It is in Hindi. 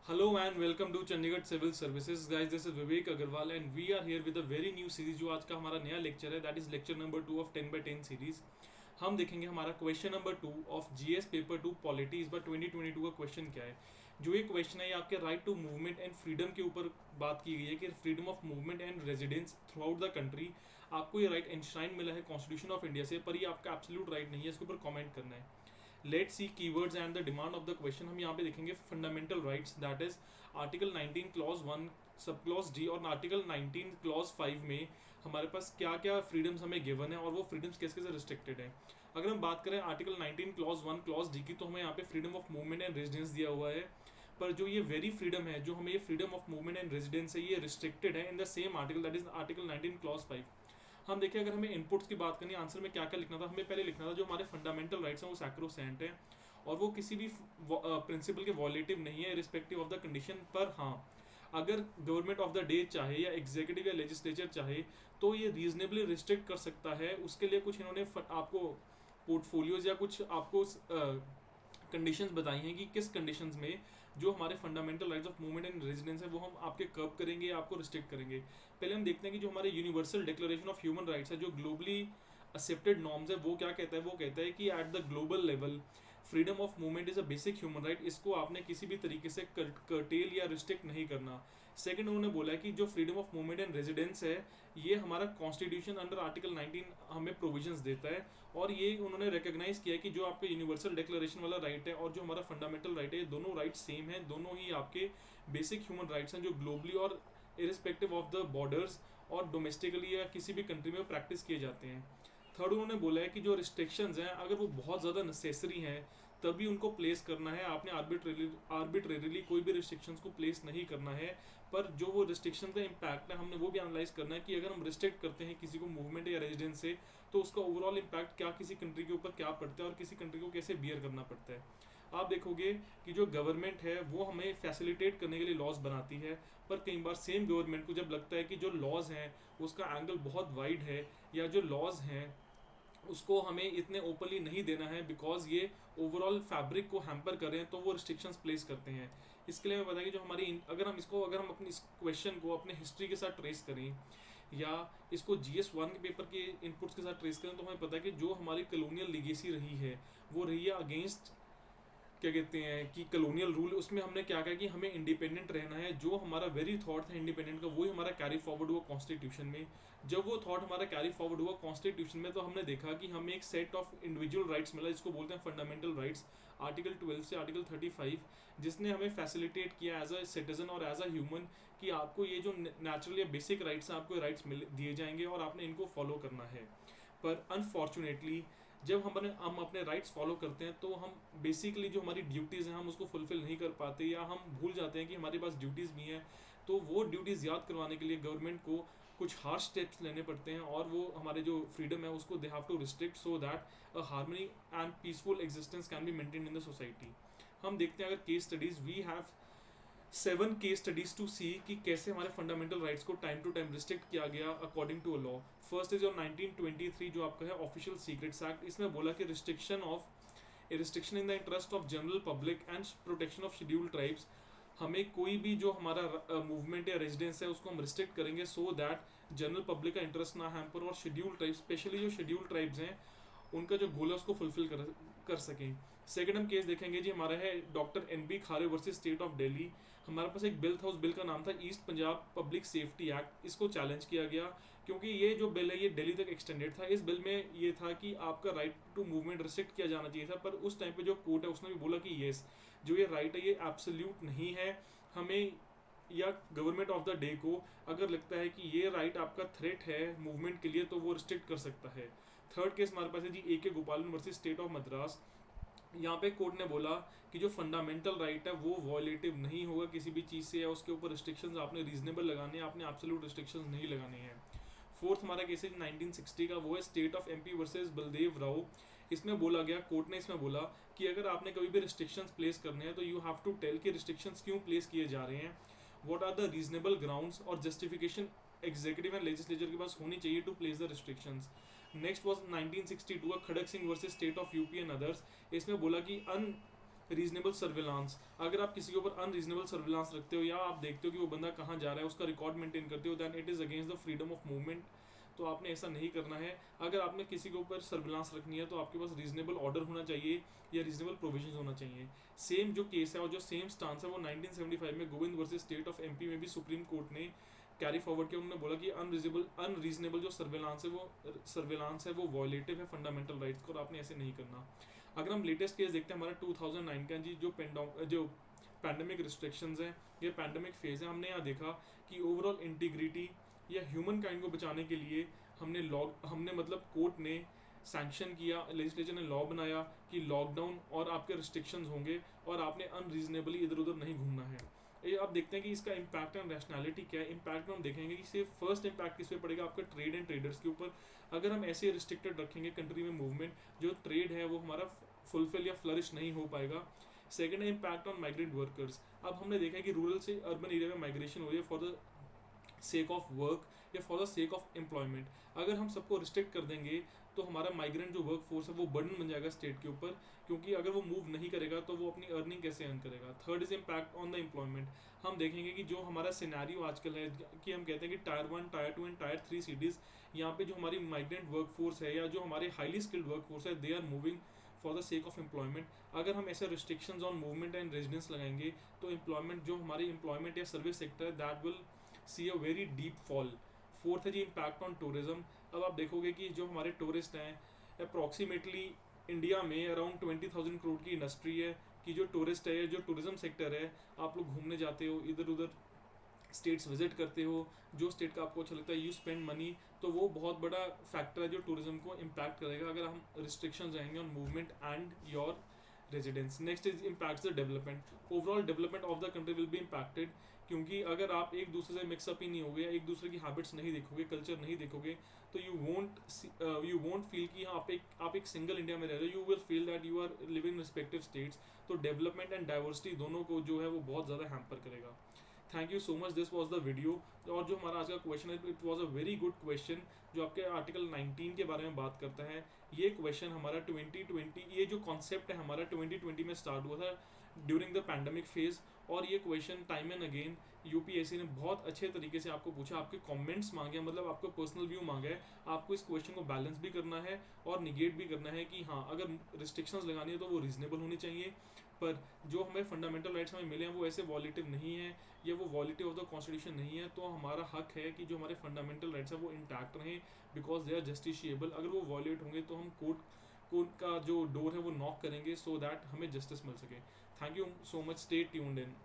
Hello and welcome to Chandigarh Civil Services. Guys, this is Vivek Agarwal and we are here with a very new series जो आज का हमारा नया लेक्चर है, that is lecture number 2 of 10 by 10 series. हम देखेंगे हमारा question number 2 of GS paper 2 polity. इस बार 2022 का क्वेश्चन क्या है. जो ये क्वेश्चन है ये आपके right to movement and freedom के ऊपर बात की गई है कि freedom of movement and residence throughout the country. आपको ये राइट एंश्राइन मिला है कॉन्स्टिट्यूशन ऑफ इंडिया से, पर ये आपका एब्सोल्यूट राइट नहीं है, इसके ऊपर कमेंट करना है. Let see keywords and the demand of the question. हम यहाँ पे देखेंगे fundamental rights, that is article 19 clause 1 sub clause D और आर्टिकल 19 क्लॉज 5 में हमारे पास क्या क्या फ्रीडम्स हमें गिवन है और वो फ्रीडम्स कैसे कैसे रिस्ट्रिक्टेड है. अगर हम बात करें आर्टिकल 19 क्लॉज 1 क्लॉज डी की, तो हमें यहाँ पे freedom of movement and residence दिया हुआ है. पर जो ये वेरी फ्रीडम है, जो हमें ये freedom of movement and residence है, ये रिस्ट्रिक्टेड है in the same article, that is article 19 clause 5. हम देखिए, अगर हमें इनपुट्स की बात करनी है, आंसर में क्या क्या लिखना था. हमें पहले लिखना था जो हमारे फंडामेंटल राइट्स हैं वो सैक्रोसेंट है और वो किसी भी प्रिंसिपल के वॉलेटिव नहीं है रिस्पेक्टिव ऑफ द कंडीशन. पर हाँ, अगर गवर्नमेंट ऑफ द डे चाहे या एग्जीक्यूटिव या लेजिस्लेचर चाहे तो ये रीजनेबली रिस्ट्रिक्ट कर सकता है. उसके लिए कुछ इन्होंने आपको पोर्टफोलियोज या कुछ आपको कंडीशंस बताई हैं कि किस कंडीशंस में जो हमारे fundamental rights of movement and residence है वो हम आपके कर्व करेंगे या आपको रिस्ट्रिक्ट करेंगे. पहले हम देखते हैं कि जो हमारे universal declaration of human rights है, जो ग्लोबली एक्सेप्टेड नॉर्म्स है, वो क्या कहता है. वो कहता है कि at the global level freedom of movement is a basic human right. इसको आपने किसी भी तरीके से कर्टेल या रिस्ट्रिक्ट नहीं करना. सेकंड, उन्होंने बोला है कि जो freedom of movement and residence है ये हमारा कॉन्स्टिट्यूशन अंडर आर्टिकल 19 हमें प्रोविजंस देता है. और ये उन्होंने रिकॉग्नाइज किया है कि जो आपका यूनिवर्सल डिक्लेरेशन वाला राइट है और जो हमारा फंडामेंटल राइट है, ये दोनों राइट सेम है, दोनों ही आपके बेसिक ह्यूमन राइट्स हैं जो ग्लोबली और इरिस्पेक्टिव ऑफ द बॉर्डर्स और डोमेस्टिकली या किसी भी कंट्री में प्रैक्टिस किए जाते हैं. थर्ड, उन्होंने बोला है कि जो रिस्ट्रिक्शंस हैं अगर वो बहुत ज़्यादा नेसेसरी हैं तभी उनको प्लेस करना है. आपने आर्बिट्रेरीली कोई भी रिस्ट्रिक्शंस को प्लेस नहीं करना है. पर जो वो रिस्ट्रिक्शन का इम्पैक्ट है हमने वो भी एनालाइज करना है कि अगर हम रिस्ट्रिक्ट करते हैं किसी को मूवमेंट या रेजिडेंस से तो उसका ओवरऑल इम्पैक्ट क्या किसी कंट्री के ऊपर क्या पड़ता है और किसी कंट्री को कैसे बियर करना पड़ता है. आप देखोगे कि जो गवर्नमेंट है वो हमें फैसिलिटेट करने के लिए लॉज बनाती है, पर कई बार सेम गवर्नमेंट को जब लगता है कि जो लॉज हैं उसका एंगल बहुत वाइड है या जो लॉज हैं उसको हमें इतने ओपनली नहीं देना है बिकॉज ये ओवरऑल फैब्रिक को हैम्पर कर रहे हैं, तो वो रिस्ट्रिक्शंस प्लेस करते हैं. इसके लिए मैं बताया कि जो हमारी अगर हम अपनी इस क्वेश्चन को अपने हिस्ट्री के साथ ट्रेस करें या इसको GS1 के पेपर के इनपुट्स के साथ ट्रेस करें तो हमें पता है कि जो हमारी कलोनियल लीगेसी रही है वो रही है अगेंस्ट क्या कहते हैं कि कलोनियल रूल. उसमें हमने क्या कहा कि हमें इंडिपेंडेंट रहना है. जो हमारा वेरी थॉट था इंडिपेंडेंट का वही हमारा कैरी फॉरवर्ड हुआ कॉन्स्टिट्यूशन में. जब वो थॉट हमारा कैरी फॉरवर्ड हुआ कॉन्स्टिट्यूशन में तो हमने देखा कि हमें एक सेट ऑफ इंडिविजुअल राइट्स मिला जिसको बोलते हैं फंडामेंटल राइट्स, आर्टिकल 12 से आर्टिकल 35, जिसने हमें फैसिलिटेट किया एज अ सिटीजन और एज अ ह्यूमन कि आपको ये जो नेचुरल या बेसिक राइट्स हैं आपको राइट्स दिए जाएंगे और आपने इनको फॉलो करना है. पर अनफॉर्चुनेटली जब हम अपने राइट्स फॉलो करते हैं तो हम बेसिकली जो हमारी ड्यूटीज़ हैं हम उसको फुलफिल नहीं कर पाते या हम भूल जाते हैं कि हमारे पास ड्यूटीज़ भी हैं. तो वो ड्यूटीज़ याद करवाने के लिए गवर्नमेंट को कुछ हार्श स्टेप्स लेने पड़ते हैं और वो हमारे जो फ्रीडम है उसको they have to restrict so that a harmony and peaceful existence can be maintain in the society. हम देखते हैं अगर case studies we have 7 case studies to see कि कैसे हमारे फंडामेंटल राइट्स को टाइम टू टाइम रिस्ट्रिक्ट किया गया according to a law. First is on 1923 जो आपका है ऑफिशियल सीक्रेट्स एक्ट. इसमें बोला कि restriction in the interest of general public and protection of scheduled tribes. हमें कोई भी जो हमारा मूवमेंट या रेजिडेंस है उसको हम रिस्ट्रिक्ट करेंगे सो दैट जनरल पब्लिक का इंटरेस्ट ना हैम्पर और शेड्यूल्ड ट्राइब्स, स्पेशली जो शेड्यूल्ड ट्राइब्स हैं उनका जो गोल है उसको फुलफिल कर सकें. सेकंड हम केस देखेंगे जी, हमारा है डॉक्टर NB खारे वर्सेस स्टेट ऑफ दिल्ली. हमारे पास एक बिल था, उस बिल का नाम था east Punjab public safety act. इसको चैलेंज किया गया क्योंकि ये जो बिल है ये दिल्ली तक एक्सटेंडेड था. इस बिल में ये था कि आपका राइट टू मूवमेंट रिस्ट्रिक्ट किया जाना चाहिए था, पर उस टाइम पे जो कोर्ट है उसने भी बोला कि येस, जो ये राइट है ये एब्सोल्यूट नहीं है. हमें या गवर्नमेंट ऑफ द डे को अगर लगता है कि ये राइट आपका थ्रेट है मूवमेंट के लिए तो वो रिस्ट्रिक्ट कर सकता है. थर्ड केस हमारे पास है जी AK गोपालन वर्सेस स्टेट ऑफ मद्रास. यहाँ पे कोर्ट ने बोला कि जो फंडामेंटल राइट है वो वॉयलेटिव नहीं होगा किसी भी चीज़ से या उसके ऊपर रिस्ट्रिक्शंस आपने रीजनेबल लगाने हैं, आपने एब्सोल्यूट रिस्ट्रिक्शंस नहीं लगाने हैं. फोर्थ हमारा केस है 1960 का, वो है state of MP versus Baldev Rao. इसमें बोला गया, कोर्ट ने इसमें बोला कि अगर आपने कभी भी रिस्ट्रिक्शंस प्लेस करने हैं तो यू हैव टू टेल कि रिस्ट्रिक्शंस क्यों प्लेस किए जा रहे हैं, what are the reasonable grounds और जस्टिफिकेशन एग्जीक्यूटिव एंड लेजिस्लेचर के पास होनी चाहिए to place the restrictions. Next was 1962 का Kharak Singh versus state of UP and others. इसमें बोला कि रीजनेबल सर्विलांस, अगर आप किसी के ऊपर अनरीजनेबल सर्विलांस रखते हो या आप देखते हो कि वो बंदा कहाँ जा रहा है, उसका रिकॉर्ड मेंटेन करते हो, then it is against the freedom of movement. तो आपने ऐसा नहीं करना है। अगर आपने किसी के ऊपर सर्विलांस रखनी है तो आपके पास रीजनेबल ऑर्डर होना चाहिए या रीजनेबल प्रोविजन होना चाहिए। सेम जो केस है और जो सेम स्टांस है वो 1975 में Govind versus state of MP में भी सुप्रीम कोर्ट ने कैरी फॉरवर्ड किया। उन्होंने बोला कि अनरीजनेबल जो सर्विलांस है वो वॉयलेटिव है फंडामेंटल राइट्स को, और आपने ऐसे नहीं करना। अगर हम लेटेस्ट केस देखते हैं हमारा 2009 का जी, जो पैंडमिक रिस्ट्रिक्शंस हैं, ये पैंडमिक फेज है, हमने यहाँ देखा कि ओवरऑल इंटीग्रिटी या ह्यूमन काइंड को बचाने के लिए हमने मतलब कोर्ट ने सैंक्शन किया, लेजिस्लेचर ने लॉ बनाया कि लॉकडाउन और आपके रिस्ट्रिक्शंस होंगे और आपने अनरीजनेबली इधर उधर नहीं घूमना है। ये आप देखते हैं कि इसका इम्पैक्ट एंड रैशनैलिटी क्या है। इम्पैक्ट में हम देखेंगे कि सिर्फ फर्स्ट इम्पैक्ट किस पे पड़ेगा, आपका ट्रेड एंड ट्रेडर्स के ऊपर। अगर हम ऐसे रिस्ट्रिक्टेड रखेंगे कंट्री में मूवमेंट, जो ट्रेड है वो हमारा फुलफिल या फ्लरिश नहीं हो पाएगा। सेकेंड है इम्पैक्ट ऑन माइग्रेंट वर्कर्स। अब हमने देखा है कि रूरल से अर्बन एरिया में माइग्रेशन हो रही है for the sake of work या for the sake of employment. अगर हम सबको रिस्ट्रिक्ट कर देंगे तो हमारा माइग्रेंट जो वर्क फोर्स है वो बर्डन बन जाएगा स्टेट के ऊपर, क्योंकि अगर वो मूव नहीं करेगा तो वो अपनी अर्निंग कैसे अर्न करेगा। Third is impact on the employment. हम देखेंगे कि जो हमारा सिनेरियो आजकल है कि हम कहते हैं कि tyre 1, tyre 2 and tyre 3 cities, यहाँ पे जो हमारी माइग्रेंट वर्क फोर्स है या जो हमारे हाईली स्किल्ड वर्क फोर्स है, they are moving for the sake of employment. अगर हम ऐसे restrictions on movement and residence लगाएंगे तो एम्प्लॉयमेंट, जो हमारी एम्प्लॉयमेंट या सर्विस सेक्टर है, that will see a very deep fall. Fourth है जी इम्पैक्ट ऑन टूरिज्म। अब आप देखोगे कि जो हमारे टूरिस्ट हैं, अप्रॉक्सीमेटली इंडिया में अराउंड 20,000 करोड़ की इंडस्ट्री है कि जो टूरिस्ट है, जो टूरिज्म सेक्टर है, आप लोग घूमने जाते हो, इधर उधर स्टेट्स विजिट करते हो, जो स्टेट का आपको अच्छा लगता है, यू स्पेंड मनी, तो वो बहुत बड़ा फैक्टर है जो टूरिज्म को इम्पैक्ट करेगा अगर हम रिस्ट्रिक्शंस रहेंगे on movement and your residence. Next is impacts the development. Overall development of the country will be impacted, क्योंकि अगर आप एक दूसरे से मिक्सअप ही नहीं होगे, एक दूसरे की हैबिट्स नहीं देखोगे, कल्चर नहीं देखोगे, तो यू वोंट फील कि हाँ आप एक सिंगल इंडिया में रह रहे हो। You will feel that you are living in respective states. तो डेवलपमेंट एंड डाइवर्सिटी दोनों को जो है वो बहुत ज़्यादा हैम्पर करेगा। Thank you so much, this was the video. और जो हमारा आज का क्वेश्चन है, it was a very good question जो आपके आर्टिकल 19 के बारे में बात करता है। ये क्वेश्चन हमारा 2020, ये जो कॉन्सेप्ट है हमारा 2020 में स्टार्ट हुआ था ड्यूरिंग द पैंडमिक फेज, और ये question time and again UPSC ने बहुत अच्छे तरीके से आपको पूछा, आपके कमेंट्स मांगे, मतलब आपको पर्सनल व्यू मांगा है। आपको इस क्वेश्चन को बैलेंस भी करना है और निगेट भी करना है कि हाँ अगर रिस्ट्रिक्शंस लगानी है तो वो रीजनेबल होनी चाहिए, पर जो हमें फंडामेंटल राइट्स हमें मिले हैं वो ऐसे वॉलेटिव नहीं है, या वो वॉलिटी ऑफ द कॉन्स्टिट्यूशन नहीं है। तो हमारा हक है कि जो हमारे फंडामेंटल राइट्स हैं वो इंटैक्ट रहें, बिकॉज दे आर जस्टिशिएबल। अगर वो वॉलेट होंगे तो हम कोर्ट का जो डोर है वो नॉक करेंगे, सो दैट हमें जस्टिस मिल सके। Thank you so much, stay tuned in.